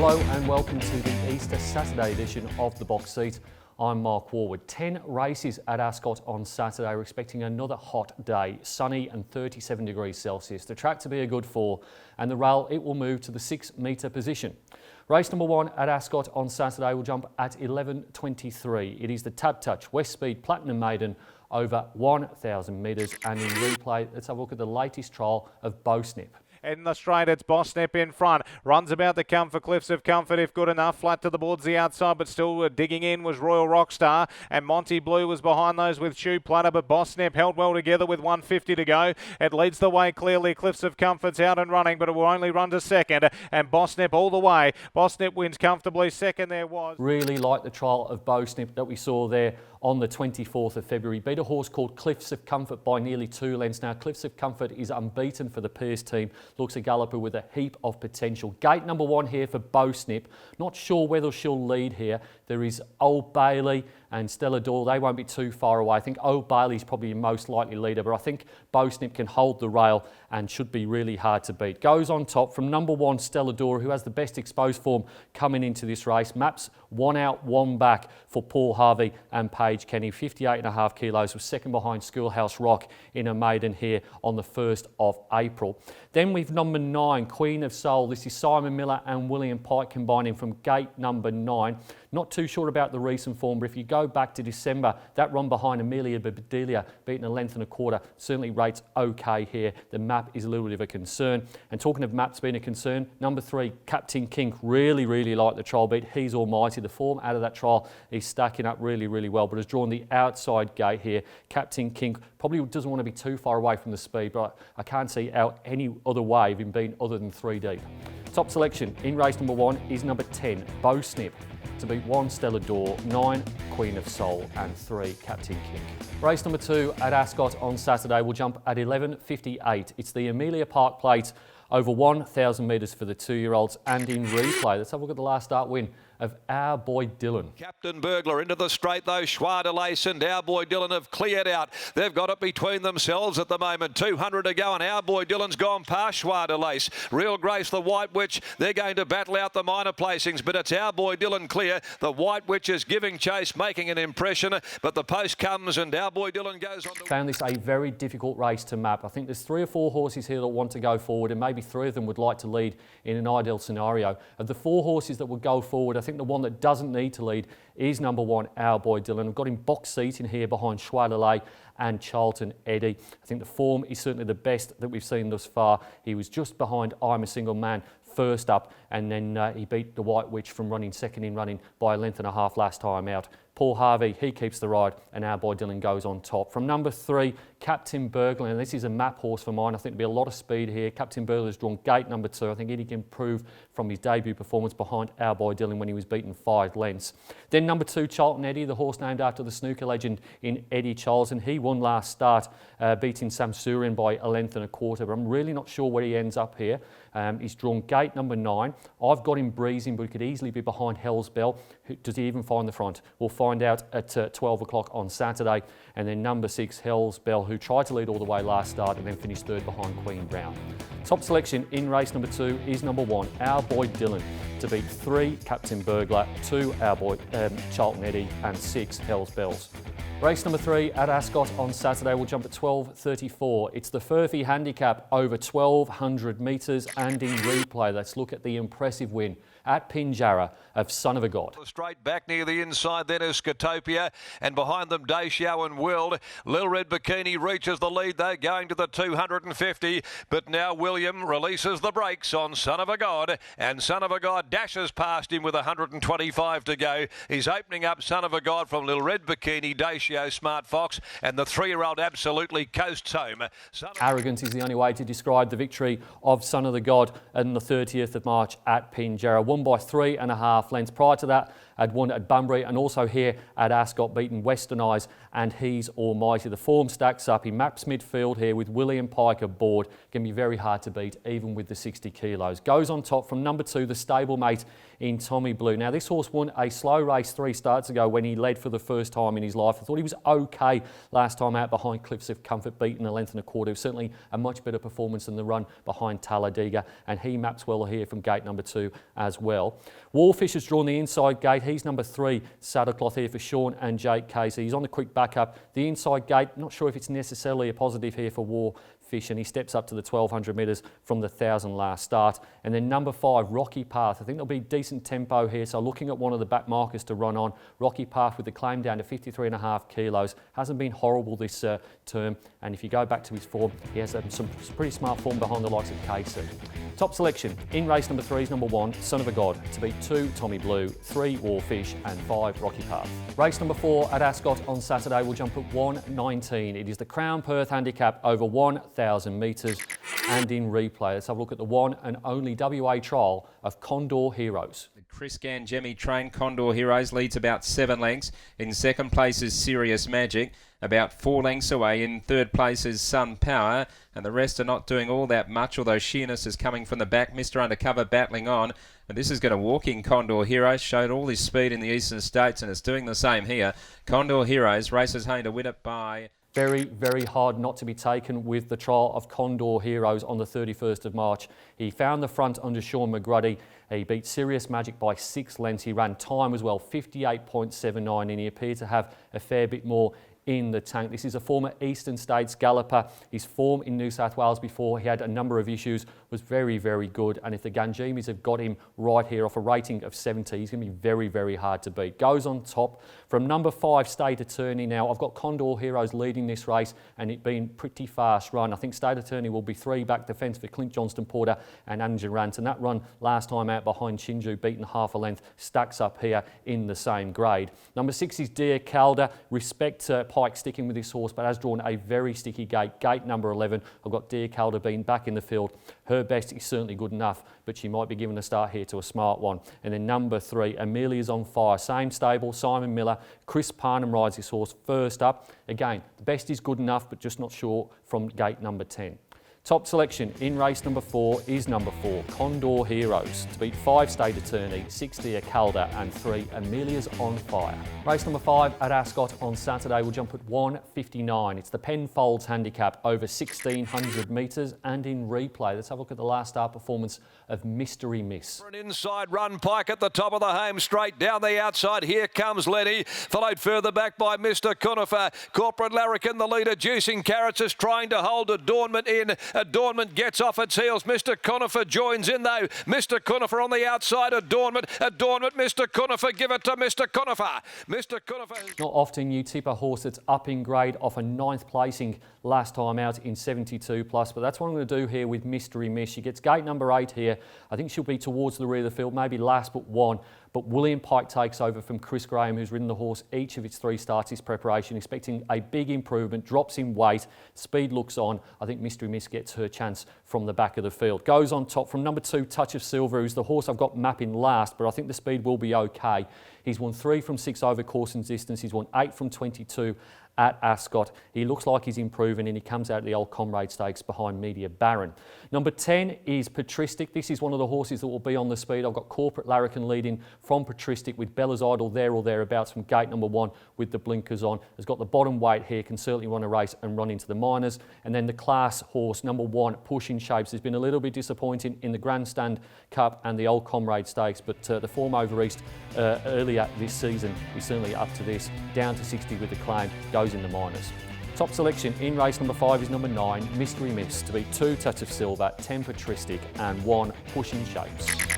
Hello and welcome to the Easter Saturday edition of The Box Seat. I'm Mark Warwood. 10 races at Ascot on Saturday. We're expecting another hot day, sunny and 37 degrees Celsius. The track to be a good 4 and the rail, it will move to the 6 metre position. Race number 1 at Ascot on Saturday will jump at 11:23. It is the Tab Touch West Speed Platinum Maiden over 1,000 metres, and in replay, let's have a look at the latest trial of Bo Snip. In the straight, it's Boss Snip in front. Runs about the Comfort, Cliffs of Comfort, if good enough. Flat to the boards, the outside, but still digging in was Royal Rockstar. And Monty Blue was behind those with Shoe Platter, but Boss Snip held well together with 150 to go. It leads the way clearly. Cliffs of Comfort's out and running, but it will only run to second. And Boss Snip all the way. Boss Snip wins comfortably. Second there was. Really like the trial of Bo Snip that we saw there on the 24th of February. Beat a horse called Cliffs of Comfort by nearly 2 lengths. Now, Cliffs of Comfort is unbeaten for the Pearce team. Looks a galloper with a heap of potential. Gate number 1 here for Bo Snip. Not sure whether she'll lead here. There is Old Bailey and Stella D'Or. They won't be too far away. I think Old Bailey's probably the most likely leader, but I think Bo Snip can hold the rail and should be really hard to beat. Goes on top from number 1, Stella D'Or, who has the best exposed form coming into this race. Maps 1 out, 1 back for Paul Harvey and Paige Kenny. 58.5 kilos, was second behind Schoolhouse Rock in a maiden here on the 1st of April. Then we've number 9, Queen of Soul. This is Simon Miller and William Pike combining from gate number 9. Not too sure about the recent form, but if you go back to December, that run behind Amelia Bedelia, beating 1 length and a quarter, certainly rates okay here. The map is a little bit of a concern. And talking of maps being a concern, number 3, Captain Kink, really like the trial beat. He's almighty. The form out of that trial is stacking up really well, but has drawn the outside gate here. Captain Kink probably doesn't want to be too far away from the speed, but I can't see out any other way of him being other than 3 deep. Top selection in race number 1 is number 10, Bo Snip, to beat 1, Stella D'Or, 9, Queen of Soul, and 3, Captain Kink. Race number 2 at Ascot on Saturday will jump at 11:58. It's the Amelia Park Plate over 1,000 metres for the 2-year-olds, and in replay, let's have a look at the last start win of Our Boy Dylan. Captain Burglar into the straight though. Schwa de Lace and Our Boy Dylan have cleared out. They've got it between themselves at the moment. 200 to go and Our Boy Dylan's gone past Schwa de Lace. Real Grace, the White Witch, they're going to battle out the minor placings, but it's Our Boy Dylan clear. The White Witch is giving chase, making an impression, but the post comes and Our Boy Dylan goes on. Found this a very difficult race to map. I think there's 3 or 4 horses here that want to go forward, and maybe 3 of them would like to lead in an ideal scenario. Of the 4 horses that would go forward, I think the one that doesn't need to lead is number 1, Our Boy Dylan. I've got him box seating here behind Schwadelay and Charlton Eddie. I think the form is certainly the best that we've seen thus far. He was just behind I'm a Single Man first up, and then he beat the White Witch from running second in running by 1.5 lengths last time out. Paul Harvey, he keeps the ride, and Our Boy Dylan goes on top. From number 3, Captain Burglar, and this is a map horse for mine. I think there'll be a lot of speed here. Captain Burglar's drawn gate number 2. I think he can improve from his debut performance behind Our Boy Dylan when he was beaten 5 lengths. Then number 2, Charlton Eddie, the horse named after the snooker legend in Eddie Charles, and he won last start, beating Samsurian by 1.25 lengths, but I'm really not sure where he ends up here. He's drawn gate number 9. I've got him breezing, but he could easily be behind Hell's Bell. Does he even find the front? We'll find out at 12 o'clock on Saturday. And then number 6, Hell's Bell, who tried to lead all the way last start and then finished 3rd behind Queen Brown. Top selection in race number 2 is number 1, Our Boy Dylan, to beat 3, Captain Burglar, 2, Our Boy Charlton Eddie, and 6, Hell's Bells. Race number 3 at Ascot on Saturday will jump at 12:34. It's the Furphy Handicap over 1,200 metres, and in replay, let's look at the impressive win at Pinjarra of Son of a God. Straight back near the inside, then is Scotopia, and behind them Dacio and World. Lil Red Bikini reaches the lead, though, going to the 250, but now William releases the brakes on Son of a God, and Son of a God dashes past him with 125 to go. He's opening up Son of a God from Lil Red Bikini, Dacio, Smart Fox, and the 3-year-old absolutely coasts home. Arrogant is the only way to describe the victory of Son of the God on the 30th of March at Pinjarra. Won by 3.5 lengths. Prior to that, had won at Bunbury and also here at Ascot, beaten Western Eyes, and he's almighty. The form stacks up. He maps midfield here with William Pike aboard. Can be very hard to beat, even with the 60 kilos. Goes on top from number 2, the stablemate in Tommy Blue. Now, this horse won a slow race 3 starts ago when he led for the first time in his life. I thought he was okay last time out behind Cliffs of Comfort, beaten 1.25 lengths. It was certainly a much better performance than the run behind Talladega, and he maps well here from gate number 2 as as well. Warfish has drawn the inside gate. He's number 3, Saddlecloth here for Sean and Jake Casey. He's on the quick backup. The inside gate, not sure if it's necessarily a positive here for Warfish, and he steps up to the 1200 metres from the 1000 last start. And then number 5, Rocky Path. I think there'll be decent tempo here, so looking at one of the back markers to run on. Rocky Path with the claim down to 53.5 kilos. Hasn't been horrible this term, and if you go back to his form, he has some pretty smart form behind the likes of Casey. Top selection in race number 3 is number 1, Son of a God, to beat 2, Tommy Blue, 3, Warfish and 5, Rocky Path. Race number 4 at Ascot on Saturday will jump at 1:19. It is the Crown Perth Handicap over 1,000 metres and in replay. Let's have a look at the one and only WA trial of Condor Heroes. The Chris Gangemi trained Condor Heroes leads about 7 lengths. In second place is Serious Magic, about 4 lengths away. In third place is Sun Power, and the rest are not doing all that much, although Sheerness is coming from the back. Mr. Undercover battling on, and this is going to walk in Condor Heroes. Showed all his speed in the Eastern States, and it's doing the same here. Condor Heroes races home to win it by... Very, very hard not to be taken with the trial of Condor Heroes on the 31st of March. He found the front under Sean McGruddy. He beat Serious Magic by 6 lengths. He ran time as well, 58.79, and he appeared to have a fair bit more in the tank. This is a former Eastern States galloper. His form in New South Wales before he had a number of issues was very, very good. And if the Gangemis have got him right here off a rating of 70, he's going to be very, very hard to beat. Goes on top from number 5, State Attorney. Now, I've got Condor Heroes leading this race and it been pretty fast run. I think State Attorney will be 3 back defence for Clint Johnston Porter and Andrew Rant. And that run last time out behind Chinju, beaten half a length, stacks up here in the same grade. Number 6 is Dear Calder. Respect Pike sticking with this horse, but has drawn a very sticky gate. Gate number 11. I've got Dear Calder being back in the field. Her best is certainly good enough, but she might be given a start here to a smart one. And then number 3, Amelia's on Fire. Same stable, Simon Miller. Chris Parnham rides this horse first up. Again, the best is good enough, but just not sure from gate number 10. Top selection in race number 4 is number 4, Condor Heroes, to beat 5, State Attorney, 6, Dear Calder and 3, Amelia's on Fire. Race number 5 at Ascot on Saturday will jump at 1:59. It's the Penfolds Handicap over 1,600 metres and in replay. Let's have a look at the last start performance of Mystery Miss. For an inside run, Pike at the top of the home straight. Down the outside, here comes Lenny. Followed further back by Mr. Conifer. Corporate Larrikin, the leader. Juicing Carrots is trying to hold Adornment in. Adornment gets off its heels. Mr. Conifer joins in though. Mr. Conifer on the outside. Adornment, Mr. Conifer. Give it to Mr. Conifer. Mr. Conifer. Not often you tip a horse that's up in grade off a 9th placing last time out in 72 plus, but that's what I'm going to do here with Mystery Miss. She gets gate number 8 here. I think she'll be towards the rear of the field, maybe last but 1. But William Pike takes over from Chris Graham, who's ridden the horse each of its 3 starts, his preparation, expecting a big improvement, drops in weight, speed looks on. I think Mystery Miss gets her chance from the back of the field. Goes on top from number 2, Touch of Silver, who's the horse I've got mapping last, but I think the speed will be okay. He's won 3 from 6 over course and distance. He's won 8 from 22 at Ascot. He looks like he's improving and he comes out of the Old Comrade Stakes behind Media Baron. Number 10 is Patristic. This is one of the horses that will be on the speed. I've got Corporate Larrikin leading from Patristic with Bella's Idol there or thereabouts from gate number 1 with the blinkers on. Has got the bottom weight here, can certainly run a race and run into the minors. And then the class horse, number 1, Pushing Shapes, has been a little bit disappointing in the Grandstand Cup and the Old Comrade Stakes, but the form over East earlier this season is certainly up to this. Down to 60 with the claim, goes in the minors. Top selection in race number 5 is number 9, Mystery Miss, to beat 2, Touch of Silver, 10, Patristic and 1, Pushing Shapes.